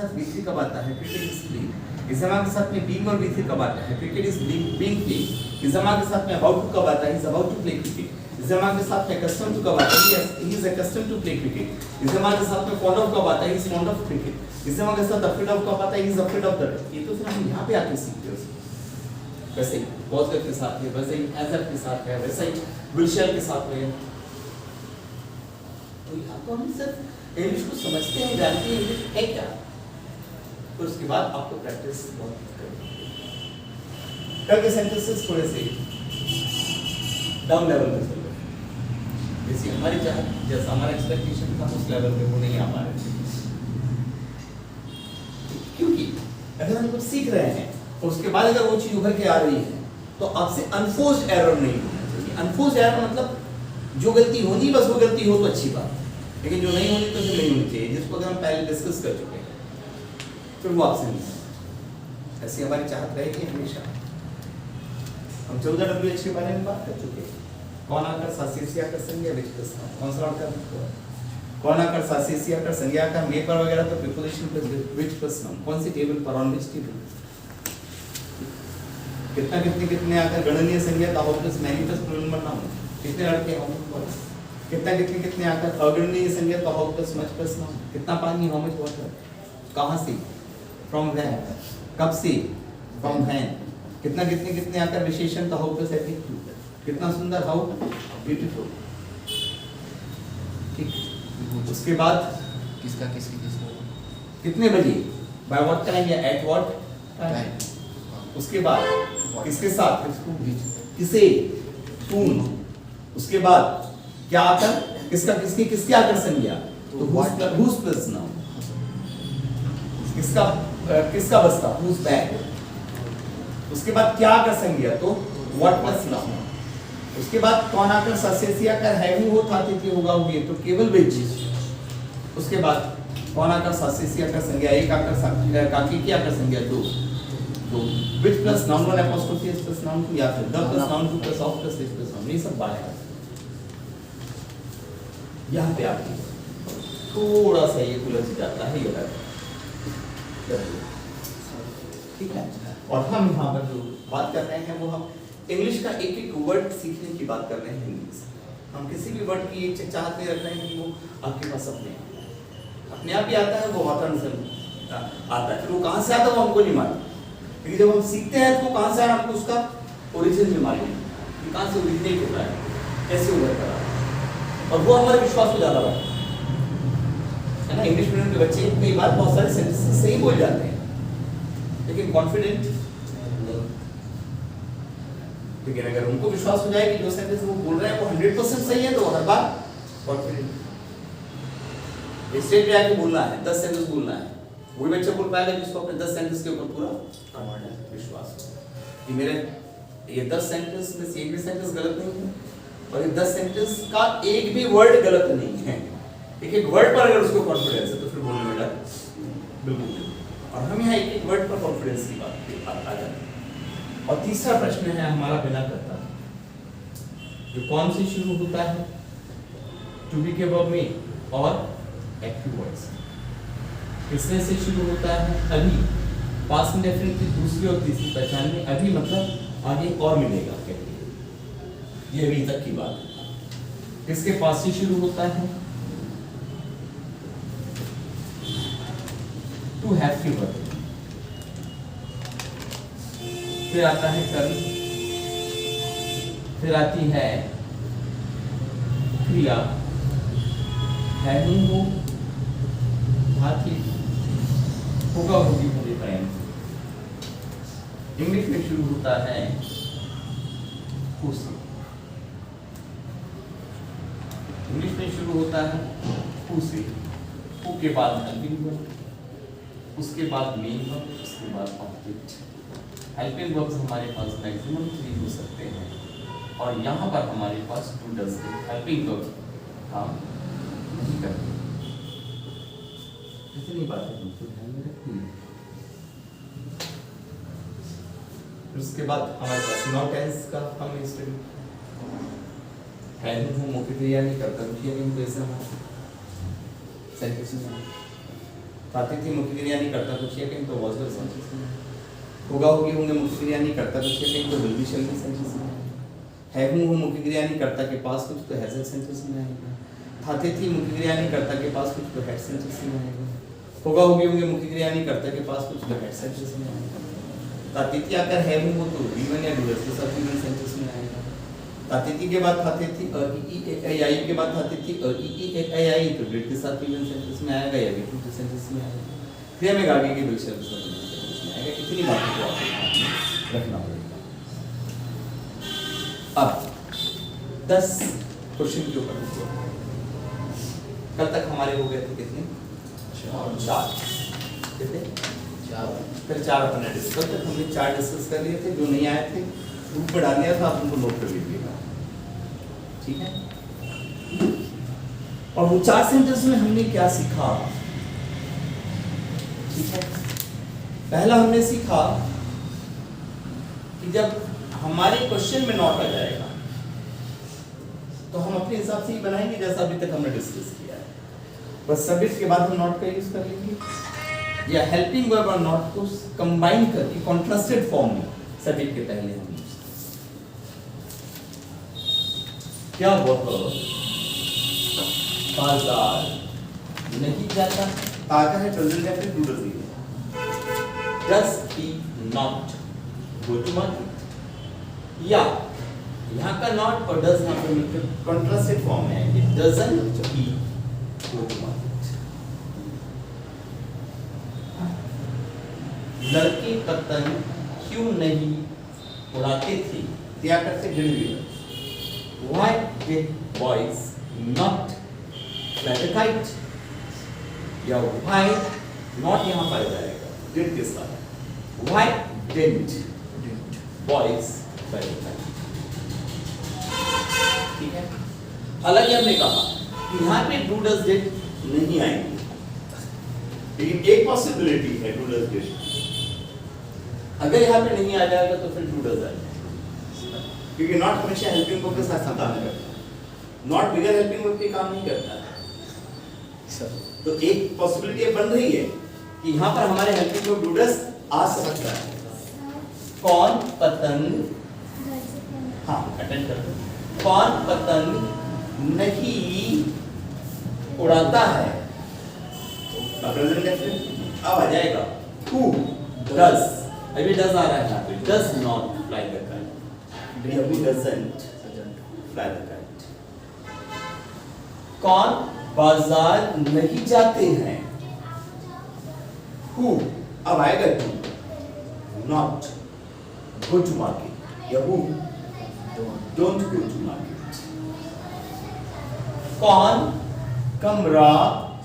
साथ B3 कब आता है? Cricket is playing. इस जमा के साथ में being और B3 कब आता है? Cricket is being played। इस जमा के साथ में about to कब आता है? He is about to play cricket। इस जमा के साथ में accustomed to कब आता है? He is accustomed to play cricket। इस जमा के साथ में fond of कब आता है? He is fond of cricket। इस जमा के साथ afraid of कब आता है? He is afraid of the dark। ये तो फिर हम यहाँ पे आके सीखते हैं। वैसे ही positive के साथ है, वैसे ही as के साथ है, वैसे ही will shall के साथ है। तो यहाँ तो हम सिर्फ इंग्लिश को समझते हैं, जानते हैं इंग्लिश है क्या, तो उसके बाद आपको प्रैक्टिस बहुत करनी है। कल के सेंटेंसेस थोड़े से डाउन लेवल पे चल रहे हैं, जैसे हमारी चाहत, जैसा हमारा एक्सपेक्टेशन था उस लेवल पे वो नहीं आ पा रहे थे, क्योंकि अगर हम कुछ सीख रहे हैं और उसके बाद अगर वो चीज उभर के आ रही है तो आपसे अनफोर्स्ड एरर नहीं होना चाहिए। अनफोर्स्ड एरर मतलब जो गलती होनी बस वो गलती हो तो अच्छी बात, लेकिन जो नहीं होनी तो फिर नहीं होनी चाहिए, जिसको अगर हम पहले डिस्कस कर चुके हैं फिर वो आपसे नहीं। ऐसी हमारी चाहत रहेगी हमेशा। हम 14 WH के बारे में बात कर चुके हैं। कौन आकर सासेसी आकर संज्ञा विच प्रश्न, कौन सा आकर कौन आकर सासेसी आकर संज्ञा का मे पर वगैरह तो प्रीपोजिशन प्लस विच प्रश्न, कौन सी टेबल पर, ऑन विच टेबल, कितना कितने कितने आकर गणनीय संज्ञा का प्लस मैनिफेस्ट प्लूरल नाउन, कितने लड़के हों, कितना कितने कितने आकर अगणनीय संज्ञा का प्लस मच प्लस नाउन, कितना पानी, हाउ मच वाटर, कहां से, फ्रॉम वेयर, कब से, फ्रॉम व्हेन, कितना कितने कितने आकर विशेषण का प्लस एडजेक्टिव, कितना सुंदर, हाउ ब्यूटीफुल। ठीक, उसके बाद किसका किसकी किसको, कितने बजे, बाय व्हाट टाइम या एट व्हाट टाइम, उसके बाद किसके साथ, किसे, whom, उसके बाद क्या आकर, किसका किसकी किसके आकर संज्ञा, तो whose plus noun, किसका किसका बस्ता, whose bag, उसके बाद क्या आकर संज्ञा, तो what plus noun, उसके बाद कौन आकर ससेसी आकर हैविंग हो था तिथि होगा हुए तो केवल which, उसके बाद कौन आकर ससेसी आकर संज्ञा, एक आकर काकी की आकर संज्ञा, दो, तो which plus noun one apostrophe is plus noun two या फिर the plus noun two plus of plus is plus noun, ये सब बात है। यहाँ पे आपकी थोड़ा सा ये उलझ जाता है ये ठीक है। और हम यहाँ पर जो बात कर रहे हैं वो हम इंग्लिश का एक एक वर्ड सीखने की बात कर रहे हैं इंग्लिश। हम किसी भी वर्ड की चाहत नहीं रख रहे हैं कि वो आपके पास अपने आप ही आता है, वो वातावरण से आता है, फिर वो कहाँ से आता है वो हमको नहीं मालूम, लेकिन जब हम सीखते हैं तो कहाँ से हमको उसका ओरिजिन भी मालूम है, कहाँ से ओरिजिनेट हो रहा है, कैसे उभर कर रहा है, और वो हमारे विश्वास को ज्यादा बढ़ता है ना। इंग्लिश मीडियम के बच्चे कई बार बहुत सारे सेंटेंसेस सही बोल जाते हैं लेकिन कॉन्फिडेंट नहीं, लेकिन अगर उनको विश्वास हो जाए कि जो सेंटेंस वो बोल रहे हैं वो 100% सही है तो हर बार कॉन्फिडेंट। स्टेट पे आके बोलना है, 10 सेंटेंस बोलना है, वही बच्चा बोल पाएगा जिसको अपने 10 सेंटेंस के ऊपर पूरा कमांड है, विश्वास कि मेरे ये 10 सेंटेंस में से एक भी सेंटेंस गलत नहीं है और ये 10 सेंटेंस का एक भी वर्ड गलत नहीं है। एक एक वर्ड पर अगर उसको कॉन्फिडेंस है तो फिर बोलने में डर बिल्कुल। और हम यहाँ एक एक वर्ड पर कॉन्फिडेंस की बात आ जाते हैं। और तीसरा प्रश्न है हमारा बिना करता जो कौन से शुरू होता है, टू बी के वर्ब में और एक्टिव वर्ड्स, किसने से शुरू होता है, अभी, पास्ट इंडेफिनिट की दूसरी और तीसरी पहचान में अभी मतलब आगे और मिलेगा, ये अभी तक की बात है। किसके पास से शुरू होता है, टू हैव की वर्ब, फिर आता है कर्म, फिर आती है क्रिया, हैविंग हो, हाथी, होगा होगी होगी टाइम। इंग्लिश में शुरू होता है हु से, इंग्लिश में शुरू होता है हु से, हु के बाद हेल्पिंग वर्ब, उसके बाद मेन वर्ब, उसके बाद ऑब्जेक्ट। हेल्पिंग वर्ब्स हमारे पास मैक्सिमम 3 हो सकते हैं और यहाँ पर हमारे पास 2 डज हेल्पिंग वर्ब काम नहीं करते। इतनी बातें हमको ध्यान में रखनी है। उसके बाद हमारे पास नॉट टेंस का हम हिस्ट्री है, वो मुख्य क्रिया नहीं करता, मुख्य नहीं तो ऐसा सेंटेंस में खाती थी मुख्य क्रिया नहीं करता कुछ या कहीं तो वॉज द सेंटेंस में होगा होगी होंगे मुख्य क्रिया नहीं करता कुछ या कहीं तो will be shall be sentence में है हूँ मुख्य क्रिया नहीं करता के पास कुछ तो हैज सेंटेंस में आएगा खाती थी मुख्य क्रिया नहीं करता के पास कुछ तो हैड सेंटेंस में आएगा होगा होगी होंगे मुख्य क्रिया नहीं करता के पास कुछ तो हैड सेंटेंस में आएगा खाती थी अगर है हूँ तो वी1 या डूडस के साथ वी1 सेंटेंस में आएगा खाती थी के बाद खाते थी आई के बाद खाती थी आई तो डिड के साथ वी1 सेंटेंस में आएगा या वी2 के सेंटेंस में आएगा फिर हमें आगे के विल शैल सेंटेंस में आएगा इतनी बातों को आपको रखना पड़ेगा। अब 10 क्वेश्चन के ऊपर कल तक हमारे हो गए थे कितने 4 कितने 4 फिर 4 अपने डिस्कस तक हमने 4 डिस्कस कर लिए थे जो नहीं आए थे ग्रुप पर डाल दिया था आप उनको नोट कर लीजिएगा ठीक है। और वो 4 सेंटेंस में हमने क्या सीखा ठीक है। पहला हमने सीखा कि जब हमारे क्वेश्चन में नॉट आ जाएगा तो हम अपने हिसाब से ही बनाएंगे जैसा अभी तक हमने डिस्कस किया है बस सब्जेक्ट के बाद हम नॉट का यूज कर लेंगे या हेल्पिंग वर्ब और नॉट को कंबाइन करके कॉन्ट्रास्टेड फॉर्म में सब्जेक्ट के पहले हम यूज क्या वह बाजार नहीं जाता ताका है प्रेजेंट या फिर do does he not go to market या यहाँ का नॉट और डज यहाँ पर मिलकर कॉन्ट्रास्टेड फॉर्म में है it doesn't he go to market. लड़के पतंग क्यों नहीं उड़ाते थे क्या करते did why did boys not fly the kite या why not यहाँ पर जाएगा did के साथ why didn't boys fly the kite ठीक है। हालांकि हमने कहा कि यहाँ पे do does did नहीं आएंगे लेकिन एक पॉसिबिलिटी है do does did अगर यहाँ पे नहीं आ जाएगा तो फिर do does आएगा क्योंकि नॉट हमेशा हेल्पिंग वर्ब के साथ काम करता है नॉट बिगर हेल्पिंग वर्ब पे काम नहीं करता है तो एक पॉसिबिलिटी बन रही है कि यहाँ पर हमारे हेल्पिंग वर्ब डूडस आ सकता है कौन पतंग हाँ अटेंड कर कौन पतंग नहीं उड़ाता है प्रेजेंट डेफिनेट अब आ जाएगा who does अभी डज आ रहा है यहाँ पे does not fly the kite who doesn't fly the kite कौन बाजार नहीं जाते हैं who अब आएगा to not go to market या who don't go to market कौन कमरा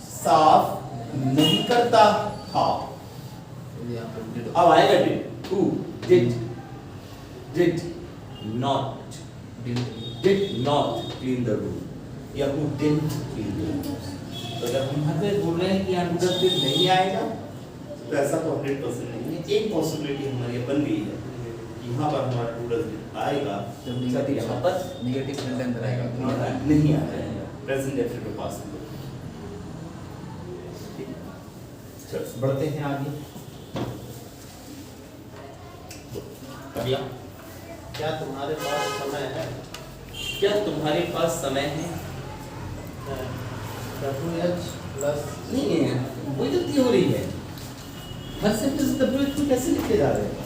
साफ नहीं करता था अब आएगा did who did not clean the room या who didn't clean the room तो अगर हम यहाँ पे बोल रहे हैं कि यहाँ डू डज नहीं आएगा तो ऐसा तो 100% नहीं है एक पॉसिबिलिटी हमारी बन गई है कि यहाँ पर हमारा डू डज आएगा जब यहाँ पर नेगेटिव सेंटेंस आएगा नहीं आ जाएगा प्रेजेंट डेफिनेट पास चलो बढ़ते हैं आगे अगला क्या तुम्हारे पास समय है क्या तुम्हारे पास समय है WH प्लस नहीं है वही तो थ्योरी है हर सेंटेंस WH को कैसे लिखे जा रहे हैं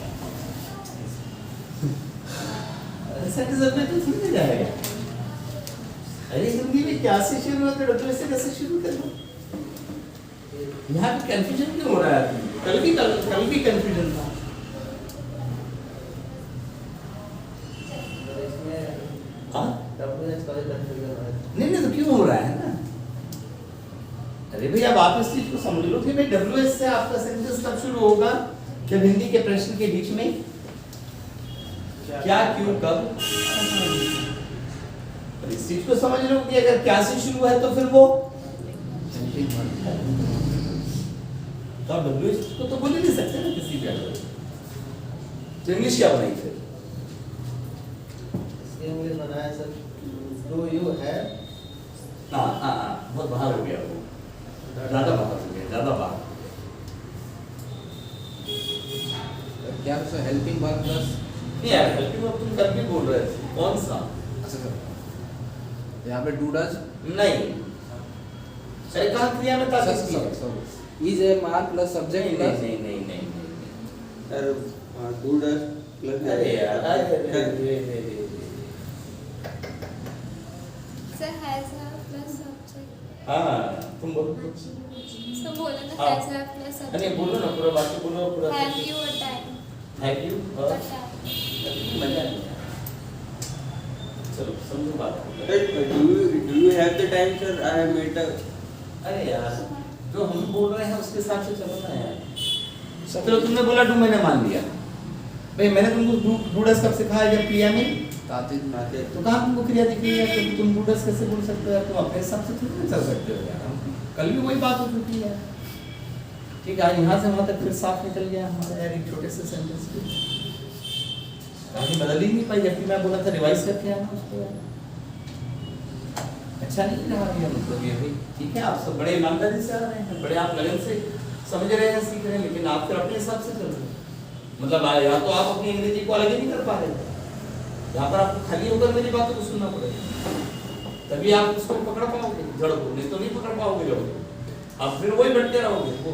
सेंटेंस WH तो लिखे जाएगा अरे हिंदी में क्या से शुरू होता है WH से कैसे शुरू करना यहाँ पे कंफ्यूजन क्यों हो रहा है कल भी कंफ्यूजन था नहीं तो क्यों हो रहा है ना अरे भाई अब आप इस चीज को समझ लो कि भाई WH से आपका सेंटेंस तब शुरू होगा जब हिंदी के प्रश्न के बीच में क्या क्यों कब इस चीज को समझ लो कि अगर क्या से शुरू है तो फिर वो तो आप WH को तो बोल ही नहीं सकते ना किसी भी तो इंग्लिश क्या बनाई फिर इंग्लिश बनाया सर डू यू हैव बहुत बाहर हो गया वो ज्यादा बाहर हो गया ज्यादा बाहर क्या सर हेल्पिंग वर्ब प्लस नहीं यार, हेल्पिंग वर्ब तुम कल भी बोल रहे थे, कौन सा? अच्छा सर यहाँ पे डू डज नहीं, अरे कहाँ क्रिया में था किसकी? इज ए मार प्लस सब्जेक्ट नहीं प्लस नहीं नहीं नहीं नहीं। सर डू डज प्लस अरे यार, sir has have plus subject. हाँ तुम बोलो। सर बोलो ना हाँ। हैज हैव प्लस अरे सब्जेक्ट। बोलो ना, पूरा बाकी बोलो, पूरा have you a time? Have you और बताओ। मजा नहीं आया। चलो समझो बात। Do you have the time sir? I have made a अरे यार, जो हम बोल रहे हैं उसके हिसाब से चलो ना यार। चलो तुमने बोला डू, मैंने मान लिया भाई। मैंने तुमको डू डस कब सिखाया? जब क्रिया में तातिद नाते तो कहाँ तुमको क्रिया दिख रही है? तो तुम डू डस कैसे बोल सकते हो यार? तुम अपने हिसाब से थोड़ी ना चल सकते हो यार। कल भी वही बात हो चुकी है। ठीक है, यहाँ से वहाँ तक फिर साफ निकल गया हमारा यार, एक छोटे से सेंटेंस पे आगे बदल ही नहीं पाई। जबकि मैं बोला था रिवाइज करके आना उसको यार। अच्छा नहीं रहा ये, मतलब ये भाई ठीक है, आप सब बड़े ईमानदारी से आ रहे हैं, बड़े आप लगन से समझ रहे हैं, सीख रहे हैं, लेकिन आप फिर अपने हिसाब से चल रहे हैं। मतलब या तो आप अपनी अंग्रेजी को अलग ही नहीं कर पा रहे, यहाँ पर आपको खाली होकर मेरी बातों को सुनना पड़ेगा, तभी आप उसको पकड़ पाओगे जड़ को, नहीं तो नहीं पकड़ पाओगे जड़ को। आप फिर वही बैठते रहोगे। वो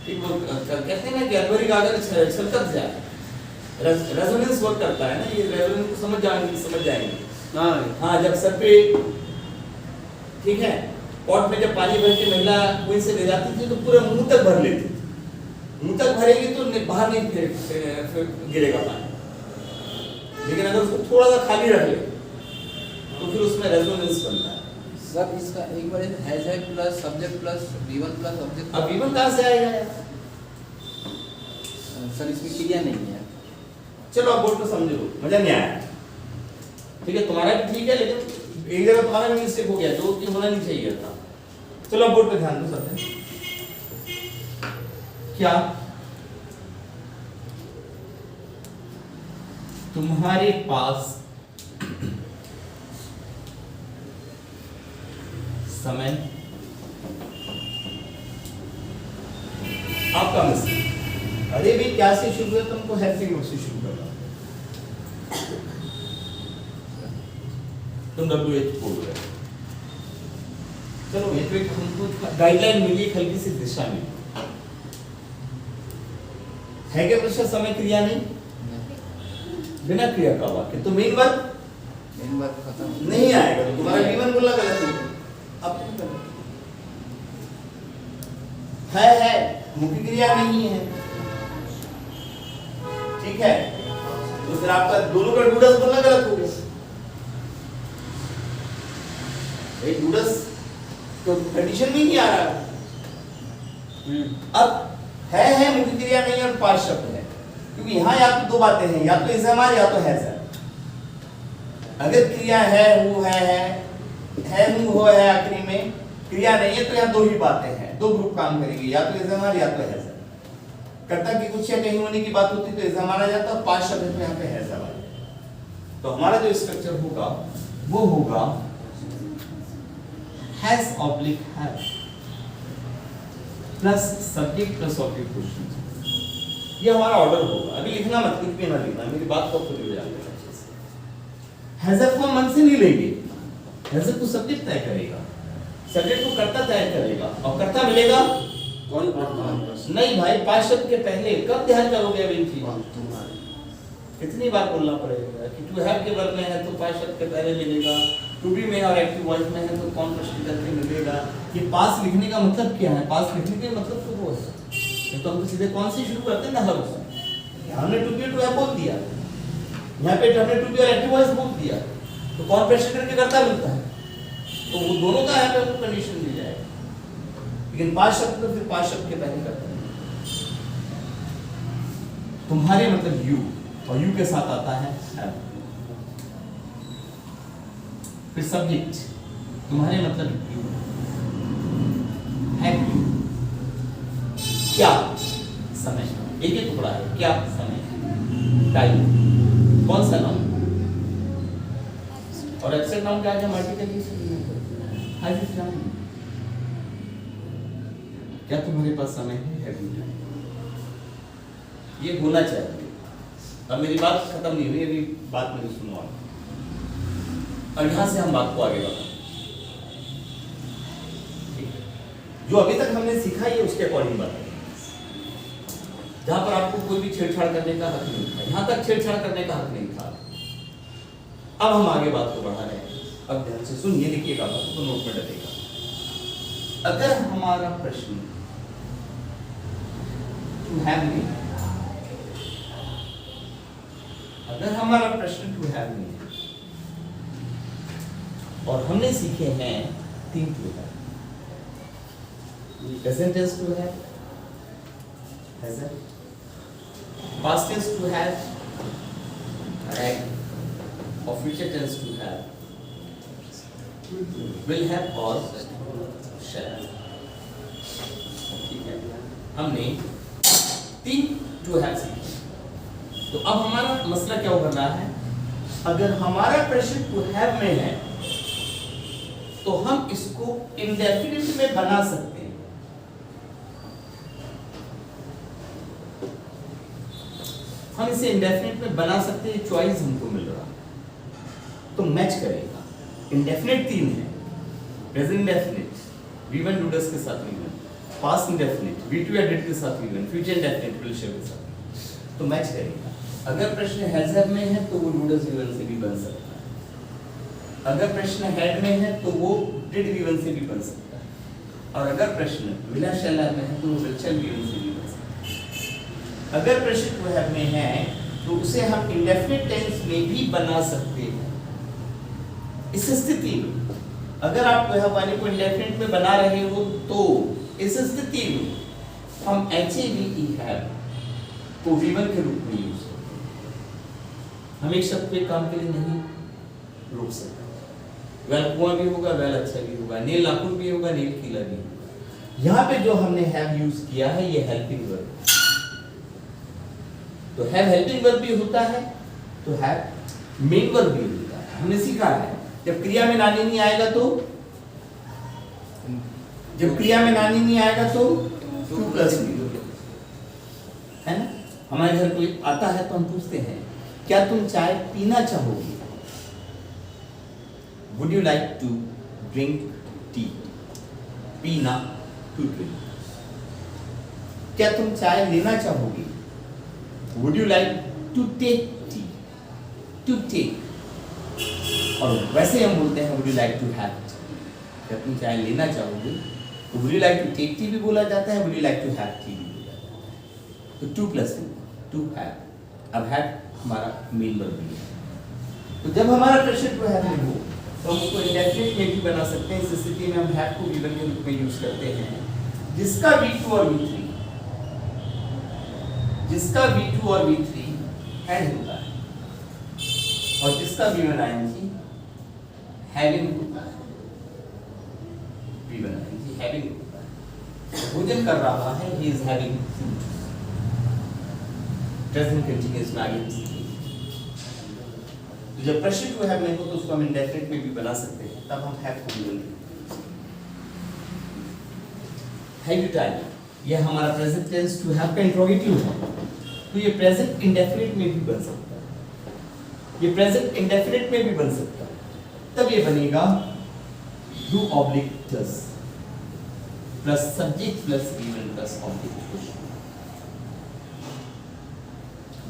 ठीक, वो कहते हैं ना कि अनवरी गागर छलकत जाए, रेजोनेंस वर्क करता है ना, ये रेजोनेंस को समझ जाएंगे। हाँ, जब सर पे ठीक है पॉट में जब पानी भर के महिला कुएं से ले जाती थी तो पूरे मुंह तक भर लेती थी। मुंह तक भरेगी तो बाहर नहीं फिर गिरेगा पानी, लेकिन अगर उसको थोड़ा सा खाली रख ले तो फिर उसमें रेजोनेंस बनता है। सर इसका एक बार हैज है plus subject plus V1 plus object. अब V1 कहाँ से आएगा यार? सर इसमें क्रिया नहीं है। चलो अब बोर्ड को समझो, मजा नहीं आया। ठीक है, तुम्हारा भी ठीक है, लेकिन एक जगह तुम्हारा भी मिस्टेक हो गया जो कि होना नहीं चाहिए था। चलो अब बोर्ड पे ध्यान दो सब। क्या तुम्हारे पास समय आपका मिस्टेक? अरे भी क्या से शुरू है? तुमको हेल्पिंग से शुरू करना। तुम WH बोल रहे हो। चलो ये तो एक हमको गाइडलाइन मिली एक हल्की सी दिशा में है क्या? प्रश्न समय क्रिया नहीं, बिना क्रिया का वाक्य तो मेन वर्ब खत्म नहीं आएगा। तो तुम्हारा V1 बोलना गलत है। अब तुम करो। है मुख्य क्रिया नहीं है, ठीक है, तो फिर आपका दोनों का डूडस बोलना गलत हो गया। डूडस तो कंडीशन में नहीं आ रहा। अब है मुख्य क्रिया नहीं और पांच शब्द है, क्योंकि यहाँ या तो दो बातें हैं, या तो इज हमार या तो हैज है। अगर क्रिया है वो है हूँ हो है आखिरी में, क्रिया नहीं है तो यहाँ दो ही बातें हैं, दो ग्रुप काम करेंगे, या तो इज हमार या तो हैज है। कर्ता की कुछ या कहीं होने की बात होती तो इज हमार आ जाता, पांच शब्द में यहाँ पे हैज है। तो हमारा जो स्ट्रक्चर होगा वो होगा has oblique have plus subject plus object question. ये हमारा ऑर्डर होगा। अभी लिखना मत, कुछ भी ना लिखना, मेरी बात को खुद हो जाएगा। हैजर को मन से नहीं लेंगे, हैजर को सब्जेक्ट तय करेगा, सब्जेक्ट को कर्ता तय करेगा, और कर्ता मिलेगा कौन? नहीं भाई, पांच शब्द के पहले कब ध्यान करोगे अब इन चीजों? कितनी बार बोलना पड़ेगा कि टू हैव के वर्ब में है तो पांच शब्द के पहले मिलेगा, टू बी में और एक्टिव वॉइस में है तो कौन प्रश्न करके मिलेगा। ये पास लिखने का मतलब क्या है? पास लिखने का मतलब तो वो है, ये तो हम तो सीधे कौन से शुरू करते हैं ना, हर हमने टू बी टू हैव बोल दिया, यहाँ पे हमने टू बी और एक्टिव वॉइस बोल दिया, तो कौन प्रश्न करके करता मिलता है, तो वो दोनों का यहाँ पे आपको कंडीशन मिल जाएगा। लेकिन पांच शब्द तो फिर पांच शब्द के पहले करता है। तुम्हारे मतलब यू, और यू के साथ आता है have। फिर सब्जेक्ट, तुम्हारे मतलब यू, हैव यू, क्या समय, एक ही टुकड़ा है, क्या समय, टाइम, कौन सा नाउन, और एब्सेंट नाउन क्या है? Multiple time. क्या तुम्हारे पास समय है? Have you time. ये होना चाहिए, अब मेरी बात खत्म नहीं हुई, अभी बात मेरी सुनो आप। और यहाँ से हम बात को आगे बढ़ाएं। जो अभी तक हमने सीखा ये उसके अकॉर्डिंग बताएं। जहां पर आपको कोई भी छेड़छाड़ करने का हक नहीं था, यहां तक छेड़छाड़ करने का हक नहीं था। अब हम आगे बात को बढ़ा रहे हैं। अब ध्यान से सुनिए, लिखिएगा, बात को नोट में डलेगा। अगर हमारा प्रश्न टू हैव में, अगर हमारा प्रश्न टू हैव में और हमने सीखे हैं 3 to have, present tense to have, hasn't, past tense to have, right, or future tense to have, will have or shall। ठीक है, हमने 3 to have सीखे। तो अब हमारा मसला क्या उभर रहा है? अगर हमारा प्रश्न टू हैव में है तो हम इसको इंडेफिनिट में बना सकते हैं। हम इसे इंडेफिनिट में बना सकते हैं, चॉइस हमको मिल रहा तो मैच करेगा। इंडेफिनिट 3 है, प्रेजेंट इंडेफिनिट V1 डूडस के साथ V1, पास्ट इंडेफिनिट V2 या डिड के साथ V1, future indefinite will share के साथ, तो मैच करेगा। अगर प्रश्न हैज हैव में है तो वो डूडस V1 से भी बन सकता है, अगर प्रश्न हैड में है तो वो डिड V1 से भी बन सकता है, और अगर प्रश्न विल हैव शैल हैव में है तो वो विल शैल V1 से भी बन सकता है। अगर प्रश्न टू हैव में है तो उसे हम इंडेफिनिट टेंस में भी बना सकते हैं। इस स्थिति में अगर आप टू हैव वाले को इंडेफिनिट में बना रहे हो तो इस स्थिति में हम have को V1 के रूप में यूज करते हैं। हम एक शब्द पे काम के लिए नहीं रोक सकते। वेल कुआं भी होगा, वेल अच्छा भी होगा, नील नाखून भी होगा, नील कीला भी होगा। यहाँ पे जो हमने हैव यूज किया है ये हेल्पिंग वर्ब, तो हैव हेल्पिंग वर्ब भी होता है, तो हैव मेन वर्ब भी होता है। हमने सीखा है जब क्रिया में नानी नहीं आएगा तो, जब क्रिया में नानी नहीं आएगा तो टू प्लस है ना। हमारे घर कोई आता है तो हम पूछते हैं क्या तुम चाय पीना चाहोगे? Would you like to drink tea? पीना, to drink। क्या तुम चाय लेना चाहोगे? Would you like to take tea? To take। और वैसे हम बोलते हैं Would you like to have tea? क्या तुम चाय लेना चाहोगे? तो Would you like to take tea भी बोला जाता है, Would you like to have tea भी बोला जाता है। तो टू प्लस टू हैव, अब हैव हमारा मेन वर्ब भी है। तो जब हमारा प्रश्न टू हैव में हो तो हम उसको इंडेफिनिट में भी बना सकते हैं। इस स्थिति में हम हैव को V1 के रूप में यूज करते हैं, जिसका V2 और V3, जिसका V2 और V3 हैड होता है और जिसका V1 ing हैविंग होता है। V1 ing हैविंग होता है, भोजन कर रहा है, he is having food। Present continuous में आगे हम सीखेंगे। तो जब प्रश्न टू हैव में हो तो उसको हम इंडेफिनिट में भी बना सकते हैं, तब हम हैव को भी हैव यू टाइम, ये हमारा प्रेजेंट टेंस टू हैव का इंट्रोगेटिव है, तो ये प्रेजेंट इंडेफिनिट में भी बन सकता है, ये प्रेजेंट इंडेफिनिट में भी बन सकता है। तब ये बनेगा do oblique does plus subject plus V1 plus object.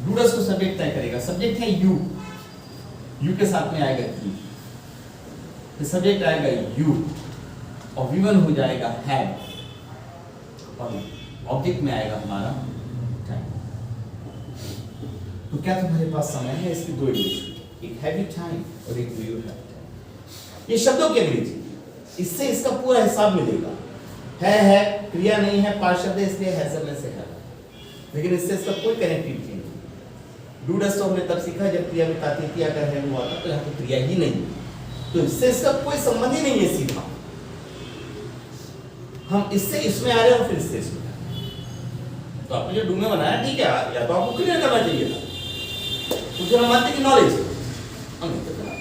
Do does को सब्जेक्ट तय करेगा, सब्जेक्ट है यू, यू के साथ में आएगा ही, तो सब्जेक्ट आएगा यू और V1 हो जाएगा हैव और ऑब्जेक्ट में आएगा हमारा टाइम। तो क्या तुम्हारे पास समय है? इसकी दो इंग्लिश, एक हैव यू टाइम और एक डू यू हैव टाइम। ये शब्दों की अंग्रेजी, इससे इसका पूरा हिसाब मिलेगा। है क्रिया नहीं है, पांच शब्द है इसलिए है सब में से है, लेकिन इससे इसका कोई कनेक्टिविटी नहीं। डू डस तो हमने तब सीखा जब क्रिया में तात्विक अगर है हुआ था, तो यहाँ तो क्रिया ही नहीं, तो इससे इसका कोई संबंध ही नहीं है सीधा। हम इससे इसमें आ रहे हैं और फिर इससे इसमें। तो आपने जो डू में बनाया ठीक है, या तो आपको क्लियर करना चाहिए था, तो फिर हम मानते कि नॉलेज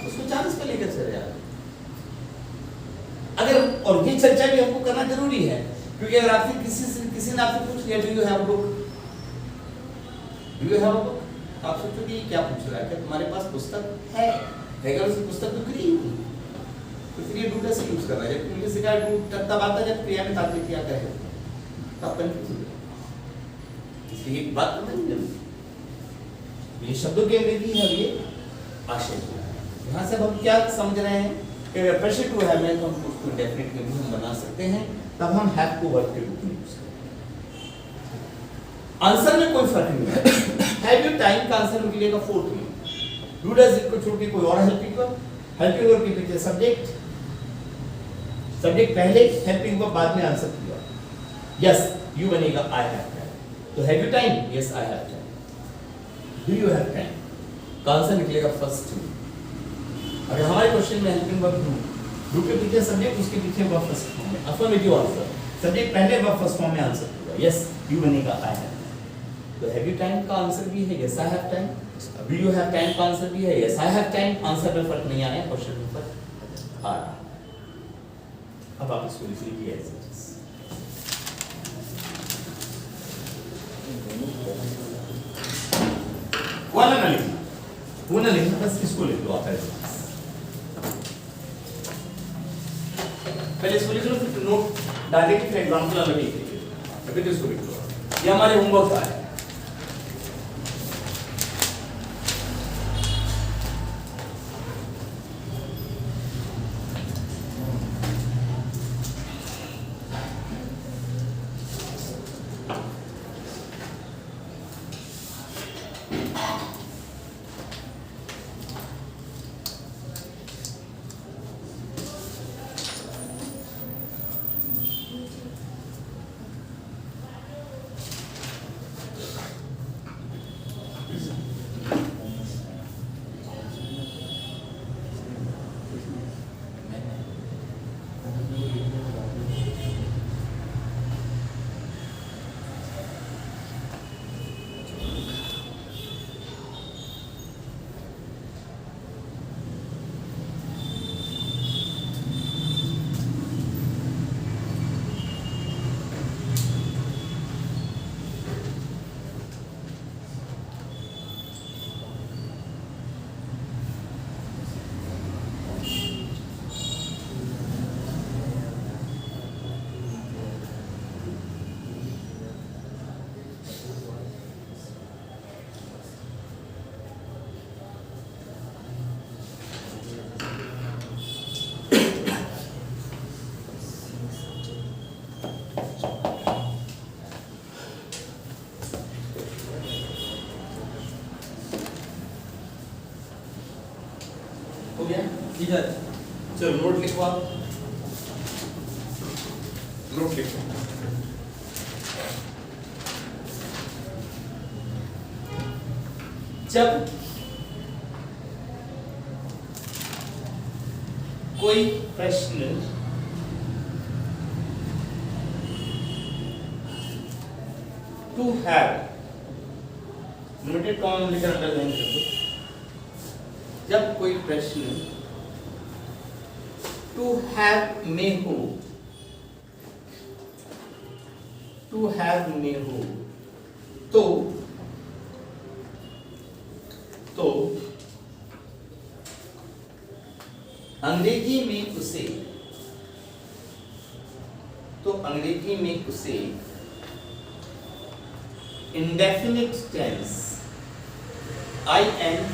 उसको चांस पे लेकर चले यार। अगर और ये चर्चा भी हमको करना जरूरी है, क्योंकि अगर आपसे किसी ने आपसे पूछ लिया do you have a book, do you have a book, आप सोचो कि क्या पूछ रहा है, क्या तुम्हारे पास पुस्तक है? अगर उस पुस्तक तो क्रिया होगी, तो क्रिया डू कैसे यूज कर रहा है? जब तुमने सिखाया डू तब आता है जब क्रिया में तात्विक क्या करेगा, तो आप कंफ्यूज हो जाओगे। इसलिए एक बात समझ लीजिए, ये शब्दों के अंग्रेजी है, ये आशय टू है। यहाँ से अब हम क्या समझ रहे हैं कि प्रेशर टू है में तो हम उसको इंडेफिनिट में भी हम बना सकते हैं, तब हम हैव को वर्ब के रूप में यूज करेंगे। आंसर में कोई फर्क नहीं है। हैव यू टाइम का आंसर निकलेगा फोर्थ में। डू डज इट को छोड़ के कोई और हेल्पिंग वर्ब के पीछे सब्जेक्ट, सब्जेक्ट पहले, हेल्पिंग वर्ब बाद में आंसर किया। यस यू बनेगा आई हैव टाइम। तो have you time? Yes I have time. Do you have time का आंसर निकलेगा फर्स्ट में। अगर हमारे क्वेश्चन में हेल्पिंग वर्ब डू के पीछे सब्जेक्ट, उसके पीछे वर्ब फर्स्ट फॉर्म में, अफर्मेटिव आंसर, सब्जेक्ट पहले वर्ब फर्स्ट फॉर्म में आंसर होगा। यस यू बनेगा आई हैव। तो हैव यू टाइम का आंसर भी है yes I have time. Do you have time का आंसर भी है yes I have time. Answer में फर्क नहीं आया, क्वेश्चन में फर्क आ रहा है। अब आप इसको लिख लीजिए ऐसे। वाला ना लिखना, वो ना लिखना, बस इसको लिख लो आप ऐसे। पहले इसको लिख लो, फिर नोट डालने की फिर एग्जांपल अलग लिख लीजिए, फिर इसको लिख लो। ये हमारे होमवर्क का है। हो गया? इधर चलो नोट लिखो आप, नोट लिखो। जब कोई प्रश्न टू हैव लिमिटेड कॉमन लिखकर अंडरलाइन कर दो। जब कोई प्रश्न टू हैव में हो, टू हैव में हो, तो अंग्रेजी में उसे, तो अंग्रेजी में उसे इंडेफिनिट टेंस INDEFINIT,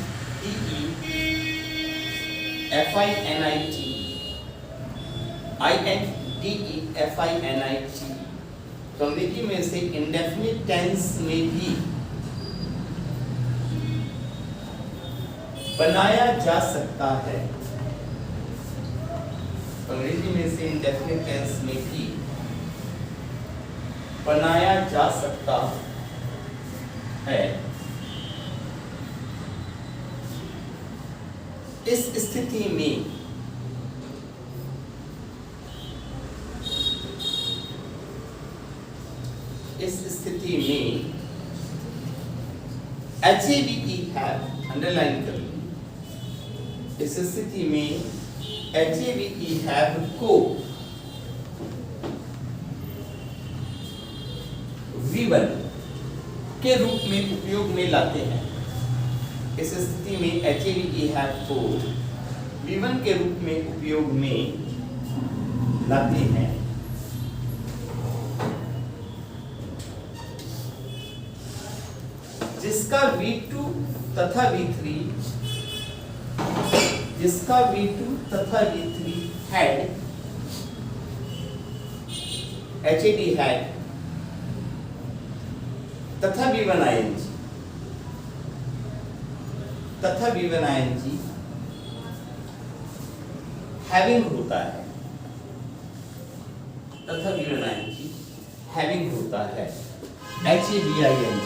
तो अंग्रेजी में से इंडेफिनिट टेंस में भी बनाया जा सकता है। अंग्रेजी में से इंडेफिनिट टेंस में भी बनाया जा सकता है। इस स्थिति में HAVE हैव अंडरलाइन कर ली। इस स्थिति में HAVE हैव को V1 के रूप में उपयोग में लाते हैं। इस स्थिति में HAV हैव को V1 के रूप में उपयोग में लाते हैं। जिसका V2 तथा V3 हेड HAD हेड तथा V1 ING हैविंग होता है, तथा V1 ING हैविंग होता है, HAVING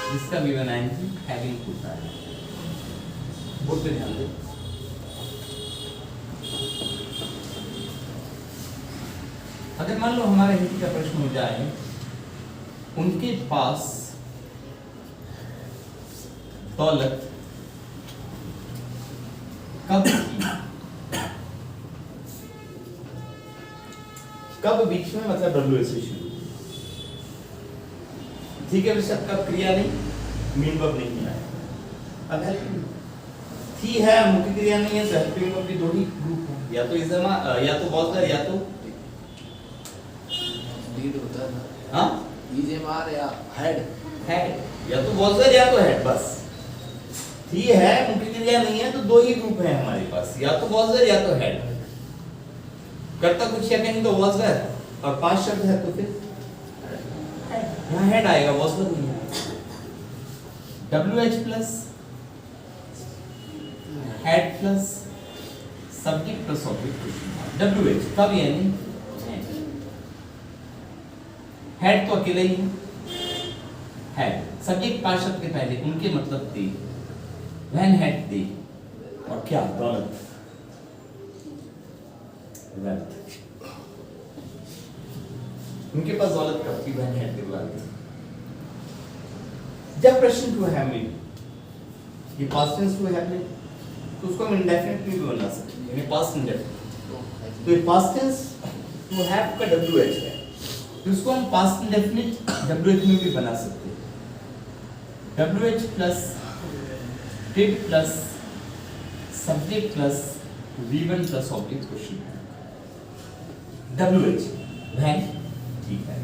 जिसका V1 ING हैविंग होता है। बोर्ड पे ध्यान दे। अगर मान लो हमारे हिंदी का प्रश्न हो जाए, उनके पास दौलत कब थी, कब बीच में, मतलब डब्ल्यू से शुरू, ठीक है, शब्द का क्रिया नहीं, मीन वर्ब नहीं है। अब हेल्पिंग थी है, मुख्य क्रिया नहीं है, तो हेल्पिंग वर्ब भी दो ही ग्रुप है, या तो इजमा या तो बॉस या तो लीड होता है ना, हाँ इजमार या हेड, या तो बॉस या तो हेड, बस थी है, मुख्य क्रिया नहीं है, तो दो ही ग्रुप है हमारे पास, या तो बॉस या तो हेड। करता कुछ या कहीं तो बॉस और 5 शब्द है तो फिर यहाँ हेड आएगा, बॉस नहीं है। WH plus head plus subject plus object. WH कब यानी हेड तो अकेले ही है, हेड सब्जेक्ट 5 शब्द के पहले, उनके मतलब दे, व्हेन हेड दे, और क्या दौलत वेल्थ, उनके पास दौलत कब थी, व्हेन हेड दे। जब प्रश्न टू हैव में ये पास्ट टेंस टू हैव में, तो उसको हम इंडेफिनिट भी बना सकते हैं, यानी पास्ट इंडेफिनिट। तो ये पास्ट टेंस टू हैव का WH है, तो इसको हम पास्ट इंडेफिनिट WH में भी बना सकते हैं। WH plus did plus subject plus V1 plus object question है। WH व्हेन, ठीक है,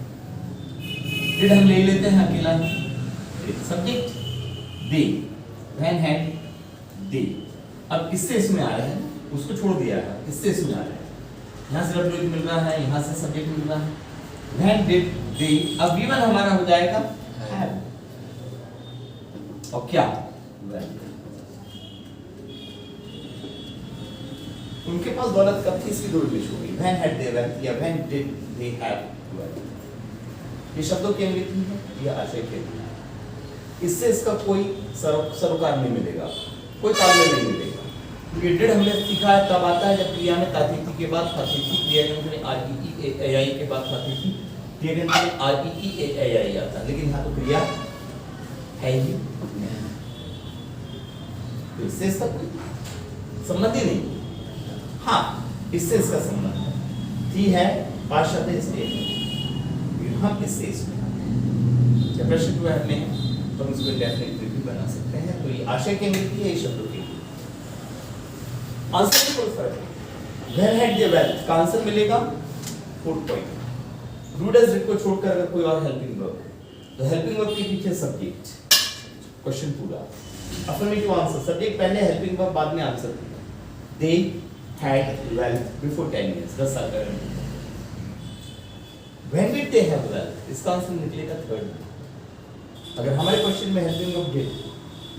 डिड हम ले लेते हैं अकेला, subject they, when head they. अब इससे इसमें आ रहा है, उसको छोड़ दिया है, इससे इसमें आ रहा है, यहाँ से WH मिल रहा है, यहाँ से सब्जेक्ट मिल रहा है, व्हेन डिड दे। अब V1 हमारा हो जाएगा हैव, और क्या वेल्थ। उनके पास दौलत कब थी, इसकी दो इंग्लिश होगी, व्हेन हैड दे वेल्थ या when did they have wealth. ये शब्दों की अंग्रेजी है, यह आशय के लिए, इससे इसका कोई सरोकार नहीं मिलेगा, कोई तालमेल नहीं मिलेगा। ये डिड हमने सीखा है तब आता है जब क्रिया में तातीती के बाद तातीती, क्रिया में REEAI के बाद तातीती, क्रिया में REEAI आता है, लेकिन यहाँ तो क्रिया है ही नहीं, तो इससे इसका कोई संबंध ही नहीं। हाँ, इससे इसका संबंध है, थी है पार्षद है, इसलिए हम इससे इसमें जब प्रश्न टू है में तो हम इसको इंडेफिनिट भी बना सकते हैं। तो ये आशय के अंग्रेजी है, ये शब्दों के आंसर में कोई फर्क नहीं। व्हेन हैड दे वेल्थ का आंसर मिलेगा 4 पॉइंट। डू डज डिड को छोड़कर अगर कोई और हेल्पिंग वर्ब, तो हेल्पिंग वर्ब के पीछे सब्जेक्ट, क्वेश्चन पूरा। अफर्मेटिव आंसर, सब्जेक्ट पहले, हेल्पिंग वर्ब बाद में, आंसर पूरा। They had wealth before 10 years, 10 साल पहले। When did they have wealth, इसका आंसर निकलेगा 3rd। अगर हमारे क्वेश्चन में हेल्पिंग वर्ब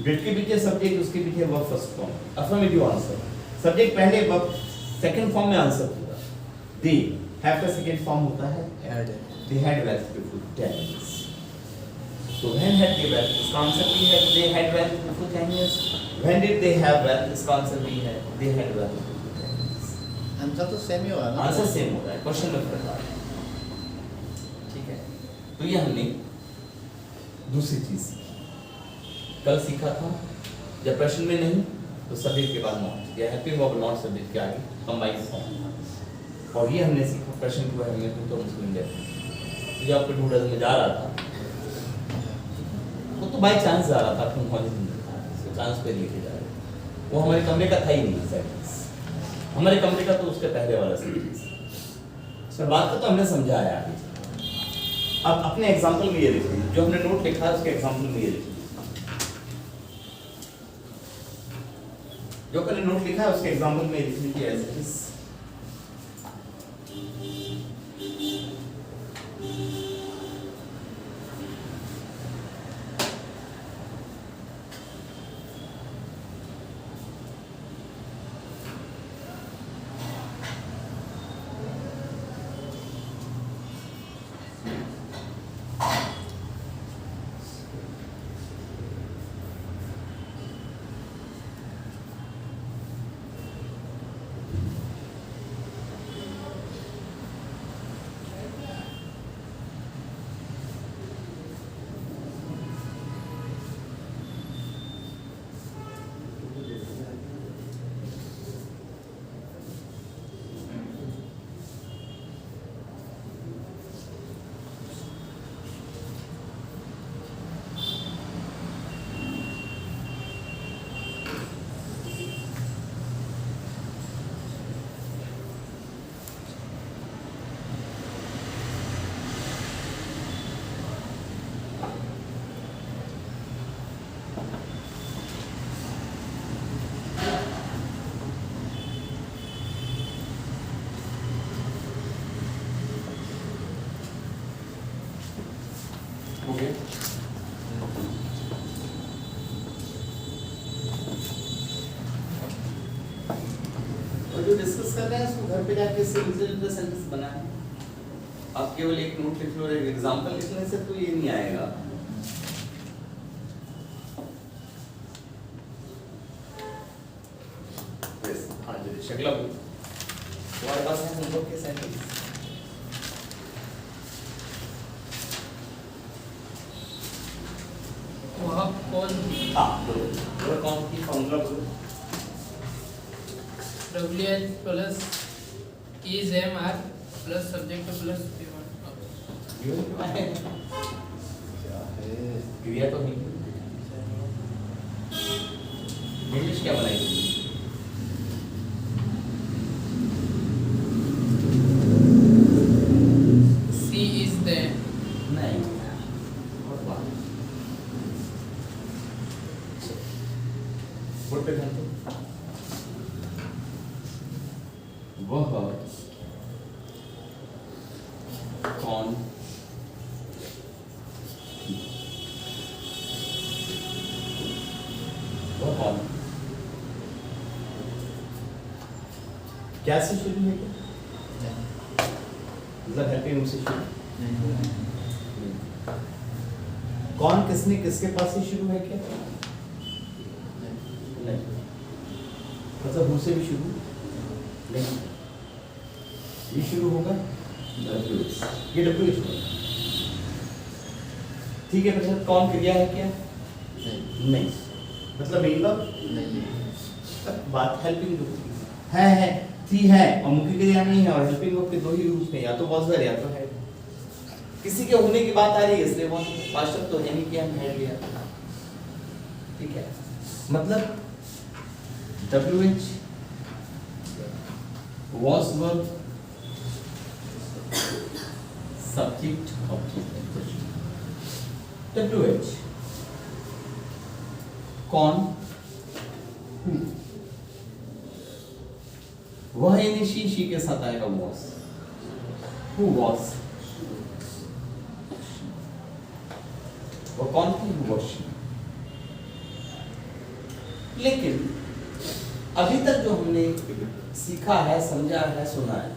डिड के पीछे सब्जेक्ट, उसके पीछे verb first form. Affirmative answer, subject पहले, वर्ब सेकंड फॉर्म में, आंसर पूरा। दे हैव का सेकंड फॉर्म होता है had, they had wealth before 10 years। तो व्हेन हैड दे वेल्थ, इसका आंसर भी है they had wealth before 10 years। When did they have wealth, इसका आंसर भी है they had wealth before 10 years। Answer तो सेम ही होगा ना, आंसर सेम होता है, क्वेश्चन में फर्क आता है, ठीक है। तो ये हमने दूसरी चीज सीखी, कल सीखा था जब प्रश्न में नहीं तो सब्जेक्ट के बाद नॉट, या हेल्पिंग वर्ब नॉट सब्जेक्ट के आगे कंबाइंड फॉर्म। और ये हमने सीखा प्रश्न टू है में तो उसको इंडेफिनिट। जब आपके डूडल में जा रहा था वो तो बाय चांस जा रहा था, आपको नॉलेज नहीं था, चांस पे लेके जा रहे हैं। वो हमारे कमरे का था ही नहीं सेंटेंस, हमारे कमरे का तो उसके पहले वाला सेंटेंस। सर बात को तो हमने समझाया। अब अपने एग्जांपल में ये लिखिए, जो हमने नोट लिखा है उसके एग्जांपल में ये लिखिए, जो हमने नोट लिखा है उसके एग्जांपल में लिख लीजिए एज इट इज। ओके और जो डिस्कस कर रहे हैं उसको घर पे जाके सिंपल सेंटेंस बनाएं। आप केवल एक नोट लिख लो, एक एग्जांपल लिखने से तो ये नहीं आएगा। यस हाँ जी शक्ला तुम्हारे पास है होमवर्क के सेंटेंस? वहाँ कौन हाँ बोलो कौन की फॉर्मूला बोलो। WH plus is MR plus subject plus P1 ये क्या है? क्रिया तो नहीं। इंग्लिश क्या बनाएगी? C is there नहीं और बात बोर्ड पे ध्यान दो। वह कौन वह कौन क्या से शुरू है क्या? मतलब हेल्पिंग से शुरू? कौन किसने किसके पास से शुरू है क्या? नहीं मतलब हु से भी शुरू नहीं, ये शुरू होगा WH, ये WH होगा। ठीक है मतलब कौन क्रिया है क्या? नहीं मतलब मेन वर्ब बात हेल्पिंग ग्रुप है थी है और मुख्य क्रिया नहीं है और हेल्पिंग ग्रुप के दो ही रूप हैं, या तो वाज या तो है। किसी के होने की बात आ रही है इसलिए वो वास्तव तो है नहीं कि हम है लिया। ठीक है मतलब WH was verb subject object WH कौन who वह यानी शी के साथ आएगा was who was वो कौन थी who was she। लेकिन अभी तक जो हमने सीखा है समझा है सुना है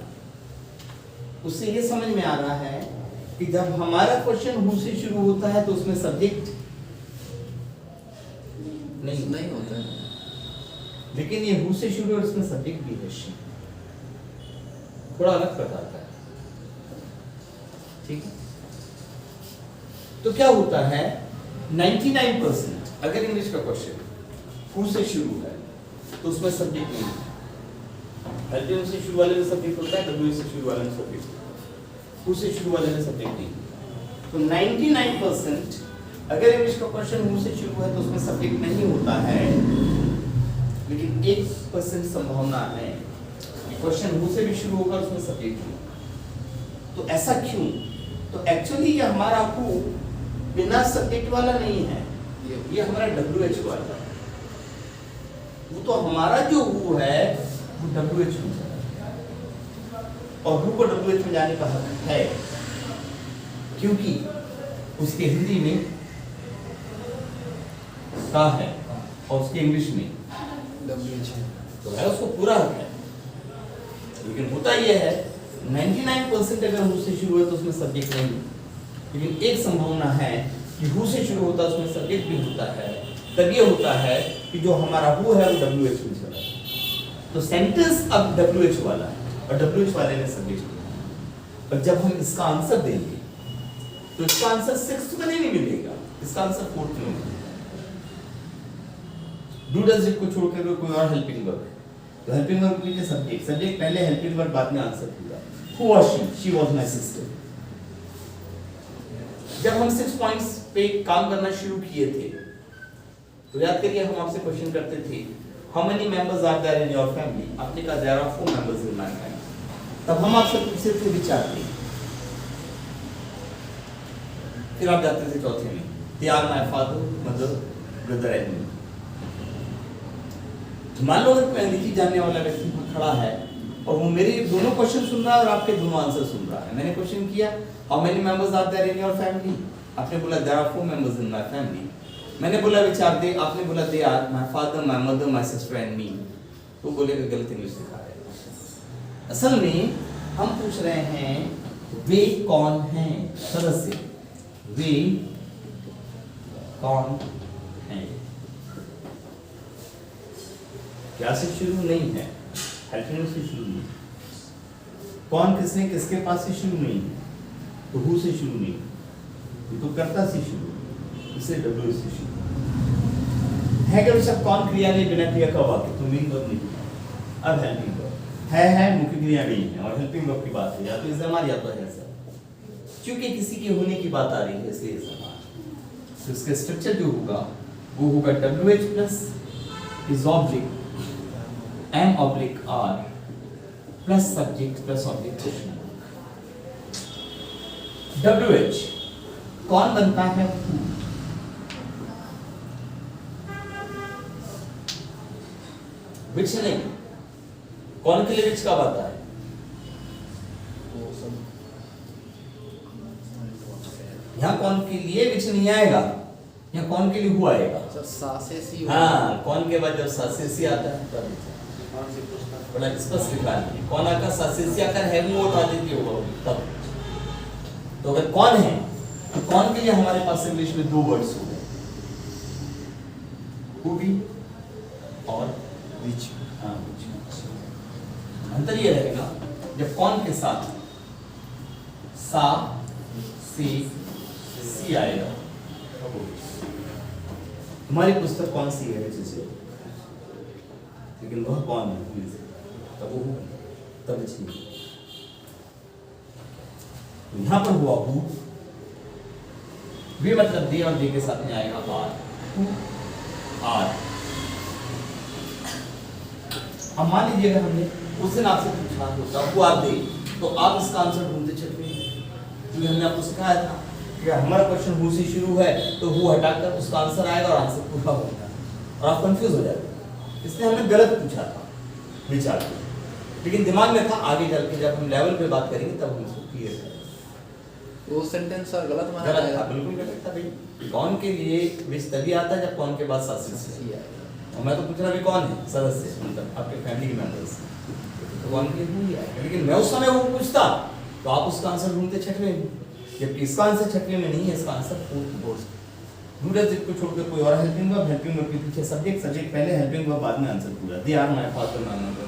उससे ये समझ में आ रहा है कि जब हमारा क्वेश्चन हु से शुरू होता है तो उसमें सब्जेक्ट नहीं होता है, लेकिन ये हु से शुरू और उसमें सब्जेक्ट भी है she, थोड़ा अलग प्रकार का है। ठीक है तो क्या होता है 99% अगर इंग्लिश का क्वेश्चन हु से शुरू है तो उसमें सब्जेक्ट नहीं है। हेल्पिंग से शुरू वाले में सब्जेक्ट होता है, WH से शुरू वाले में सब्जेक्ट, हु से शुरू वाले में सब्जेक्ट नहीं। तो 99% अगर इंग्लिश का क्वेश्चन हु से शुरू है तो उसमें सब्जेक्ट नहीं होता है, लेकिन 1% संभावना है कि क्वेश्चन हु से भी शुरू होगा उसमें सब्जेक्ट होगा। तो ऐसा क्यों? तो एक्चुअली ये हमारा हु बिना सब्जेक्ट वाला नहीं है, ये हमारा WH वाला है। वो तो हमारा जो हु है वो WH में चला और हु को WH में जाने का हक है, क्योंकि उसके हिंदी में का है और उसके इंग्लिश में तो है, उसको पूरा हक है। लेकिन होता यह है 99% अगर हु से शुरू है तो उसमें सब्जेक्ट नहीं, लेकिन एक संभावना है कि हु से शुरू होता है उसमें सब्जेक्ट भी होता है। तब ये होता है कि जो हमारा हु है वो WH में चला है। तो सेंटेंस अब WH वाला है और WH वाले ने सब्जेक्ट लिया। और जब हम इसका आंसर देंगे तो इसका आंसर 6th में नहीं मिलेगा, इसका आंसर 4th में मिलेगा। डू डज इट को छोड़ कर कोई और हेल्पिंग वर्ब, तो हेल्पिंग वर्ब के लिए सब्जेक्ट पहले, हेल्पिंग वर्ब बाद में आंसर पूरा। Who was she? She was my sister. जब हम 6 पॉइंट्स पे काम करना शुरू किए थे तो याद करिए हम आपसे क्वेश्चन करते थे how many members are there in your family. आपने कहा there are 4 members in my family. तब हम आपसे पूछते थे विचार थे, फिर आप जाते थे चौथे में they are my father, mother, brother and me. मान लो अगर कोई अंग्रेजी जानने वाला व्यक्ति खड़ा है और वो मेरे दोनों क्वेश्चन सुन रहा है और आपके दोनों आंसर सुन रहा है। मैंने क्वेश्चन किया how many members are there in your family, आपने बोला there are 4 members in my family. मैंने बोला विचार दे, आपने बोला they are my father, my mother, my sister and me. तो बोलेगा गलत इंग्लिश सिखा रहे हैं। असल में हम पूछ रहे हैं वे कौन हैं, सदस्य वे कौन हैं। क्या से शुरू नहीं है, हेल्पिंग से शुरू नहीं। कौन किसने किसके पास से शुरू नहीं है, तो हु से शुरू नहीं, ये तो कर्ता से शुरू, इसे W से शुरू है। कि सब कौन क्रिया नहीं बिना क्रिया का वाक्य, तो मीन वर्ब नहीं। अब हेल्पिंग वर्ब है मुख्य क्रिया नहीं है और हेल्पिंग वर्ब की बात है, या तो इस्तेमाल या तो है सर। क्योंकि किसी के होने की बात आ रही है इसलिए इस्तेमाल। तो इसका स्ट्रक्चर जो होगा वो होगा WH plus is object M oblique R plus subject plus object question. WH कौन बनता है, विच नहीं, कौन के लिए विच कब आता है, यहाँ कौन के लिए विच नहीं आएगा, यहाँ कौन के लिए हुआ आएगा। सर सा से सी। हाँ, कौन के बाद जब सा से सी आता है तब बड़ा स्पष्ट लिखा है। कौन आकर सा से सी आकर है वो उठा देती होगा तब। तो अगर कौन है तो कौन के लिए हमारे पास इंग्लिश में 2 वर्ड्स हो गए, हु भी और विच। हाँ, अंतर ये रहेगा जब कौन के साथ सा से सी आएगा। हमारी पुस्तक कौन सी है जिसे, लेकिन वह कौन है तब वो तब चाहिए। तो यहां पर हुआ हु, वे मतलब दे और दे के साथ में आएगा आर, आर। अब मान लीजिएगा हमने उस दिन आपसे पूछा होता हु आर दे, तो आप इसका आंसर ढूंढते चले, क्योंकि हमने आपको सिखाया था कि हमारा क्वेश्चन हु से शुरू है तो हु हटाकर उसका आंसर आएगा और आंसर पूरा होगा और आप कंफ्यूज हो जाएंगे। इसलिए हमने गलत पूछा था विचार, लेकिन दिमाग में था आगे चल के जब हम लेवल पे बात करेंगे तब हम इसको क्लियर करेंगे। वो सेंटेंस सर गलत माना गलत था, जाएगा। बिल्कुल गलत था भाई। कौन के लिए विच तभी आता है जब कौन के बाद सदस्य सी आएगा। और मैं तो पूछ रहा भी कौन है सदस्य, मतलब आपके फैमिली के मेंबर्स, तो कौन के लिए हु ही आएगा। लेकिन मैं उस समय वो पूछता तो आप उसका आंसर ढूंढते छठवें में, जबकि इसका आंसर छठवें में नहीं है, इसका answer 4th। Do does it को छोड़कर कोई और हेल्पिंग वर्ब, हेल्पिंग वर्ब के पीछे सब्जेक्ट, सब्जेक्ट पहले, हेल्पिंग वर्ब बाद में आंसर पूरा। They are my father, my mother.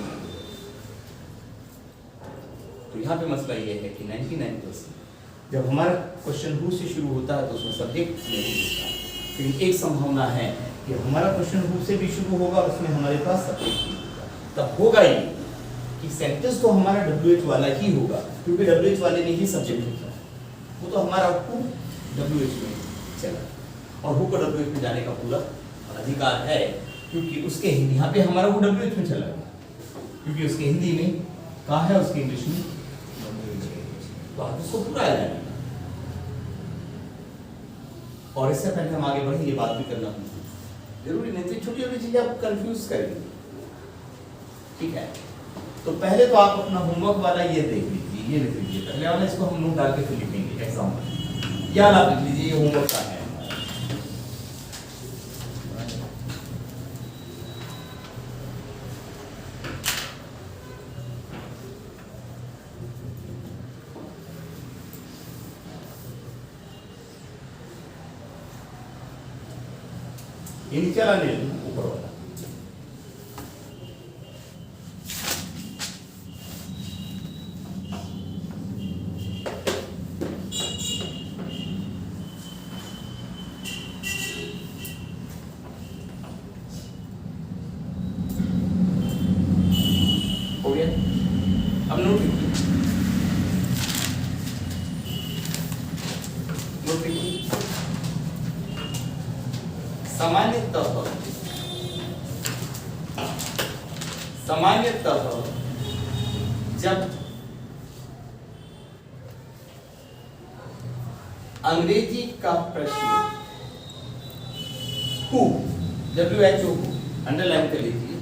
तो यहाँ पे मसला ये है कि 99% जब हमारा क्वेश्चन हु से शुरू होता है तो उसमें सब्जेक्ट नहीं होता है, लेकिन एक संभावना है कि हमारा क्वेश्चन हु से भी शुरू होगा और उसमें हमारे पास सब्जेक्ट नहीं होगा। तब होगा ये कि सेंटेंस तो हमारा WH वाला ही होगा, क्योंकि WH वाले में ही सब्जेक्ट होता है। वो तो हमारा हु WH में चला। और हु को डब्ल्यू एच में जाने का पूरा अधिकार है, क्योंकि उसके यहाँ पे हमारा हु डब्ल्यू एच में चला गया, क्योंकि उसके हिंदी में कहा है, उसके इंग्लिश में तो आप उसको पूरा आ जाएगा। और इससे पहले हम आगे बढ़े, ये बात भी करना जरूरी नहीं, तो छोटी छोटी चीजें आप कंफ्यूज करेंगे, ठीक है। तो पहले तो आप अपना होमवर्क वाला ये देख लीजिए, ये लिख लीजिए पहले वाला, इसको हम नोट डाल के फिर लिखेंगे एग्जाम में, या आप लिख लीजिए ये होमवर्क का है। ये नीचे वाला नहीं, ऊपर वाला। हो गया, अब नोट लिखिए, नोट लिखिए। सामान्यतः जब अंग्रेजी का प्रश्न हु, WHO अंडरलाइन कर लीजिए,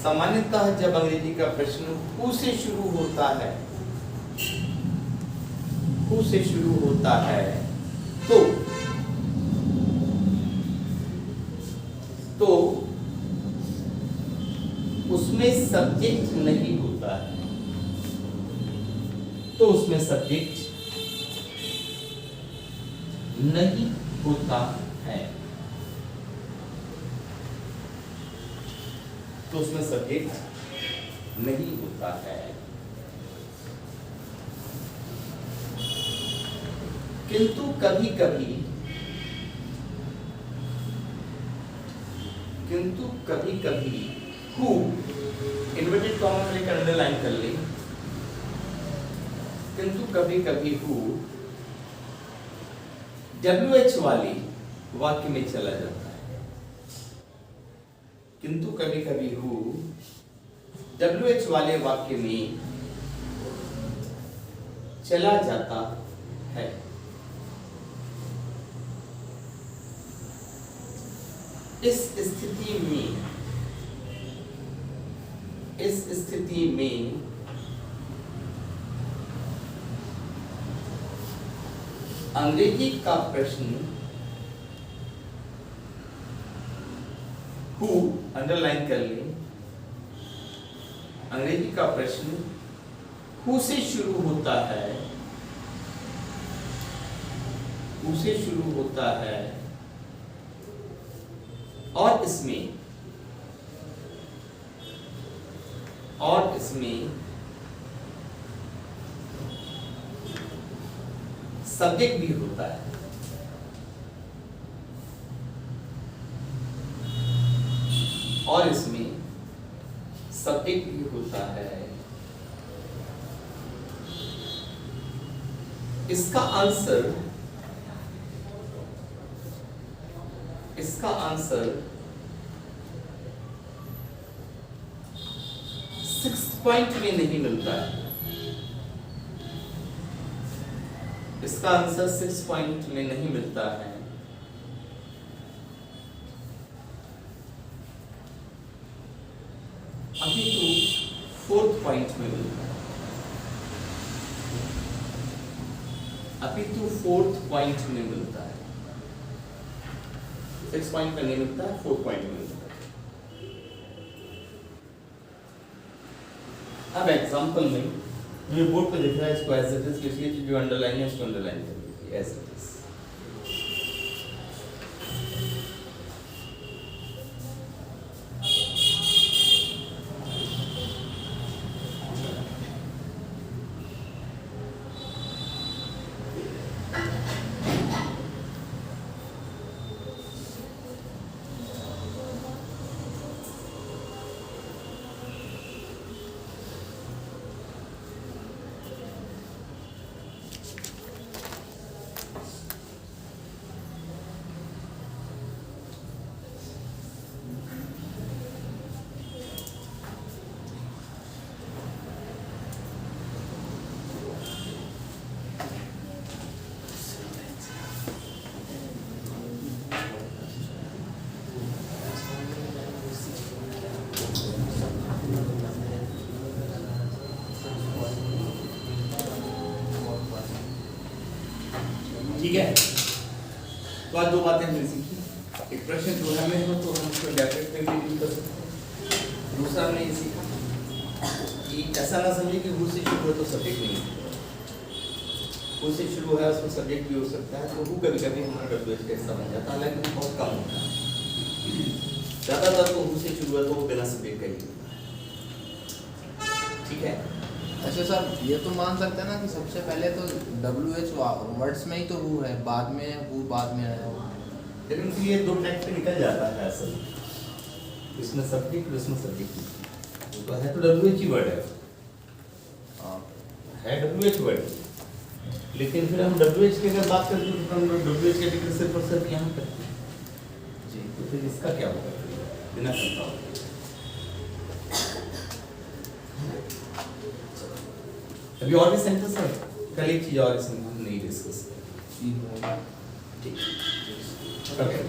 सामान्यतः जब अंग्रेजी का प्रश्न हु से शुरू होता है, हु से शुरू होता है, तो उसमें सब्जेक्ट नहीं होता है, तो उसमें सब्जेक्ट नहीं होता है, तो उसमें सब्जेक्ट नहीं होता है। किंतु कभी कभी हु इन्वर्टेड कॉमा में लेकर अंडरलाइन कर ले, किंतु कभी कभी हु WH वाले वाक्य में चला जाता है, किंतु कभी कभी हु WH वाले वाक्य में चला जाता है। इस स्थिति में अंग्रेजी का प्रश्न हु अंडरलाइन कर ले, अंग्रेजी का प्रश्न हु से शुरू होता है, हु से शुरू होता है, और इसमें सब्जेक्ट भी होता है, और इसमें सब्जेक्ट भी होता है। इसका आंसर 6th पॉइंट में नहीं मिलता है, इसका आंसर 6 पॉइंट में नहीं मिलता है। अभी तो 4th पॉइंट में मिलता है, अभी तो 4th पॉइंट में मिलता है, 6 पॉइंट में नहीं मिलता है, 4th पॉइंट में मिलता है। अब एग्जांपल में जो बोर्ड पे दिख रहा है इसको एज इट इज लिखिए, जो अंडरलाइन है उसको अंडरलाइन कर लीजिए एज इट इज। ठीक है, तो आज दो बातें हमने सीखी। एक प्रश्न जो है हमें तो हम उसको डेफिनेट में भी यूज कर सकते हैं। दूसरा हमने ये सीखा कि ऐसा ना समझे कि हु से शुरू है तो सब्जेक्ट नहीं है, हु से शुरू है उसमें सब्जेक्ट भी हो सकता है। तो हु कभी कभी हमारा डब्ल्यूएच का हिस्सा बन जाता है, लेकिन बहुत कम होता है। ज़्यादातर तो हु से शुरू है तो वो बिना सब्जेक्ट का ही होता है। ठीक है, ऐसे सर ये तो मान सकते हैं ना कि सबसे पहले तो WH वर्ड्स में ही तो हु है, बाद में हु बाद में आया हो। लेकिन फिर ये दो ट्रैक पे निकल जाता है असल, इसमें सब्जेक्ट इसमें सब्जेक्ट तो है, तो डब्ल्यूएच ही वर्ड है, हाँ है डब्ल्यूएच वर्ड। लेकिन फिर हम डब्ल्यूएच की अगर बात करते हैं तो हम डब्ल्यूएच के टिकट सिर्फ और सिर्फ यहाँ करते हैं जी। तो फिर इसका क्या होगा बिना करता होगा। अभी और भी सेंटेंस है, कल एक चीज और इसमें हम नहीं डिस्कस करें। ठीक, ओके।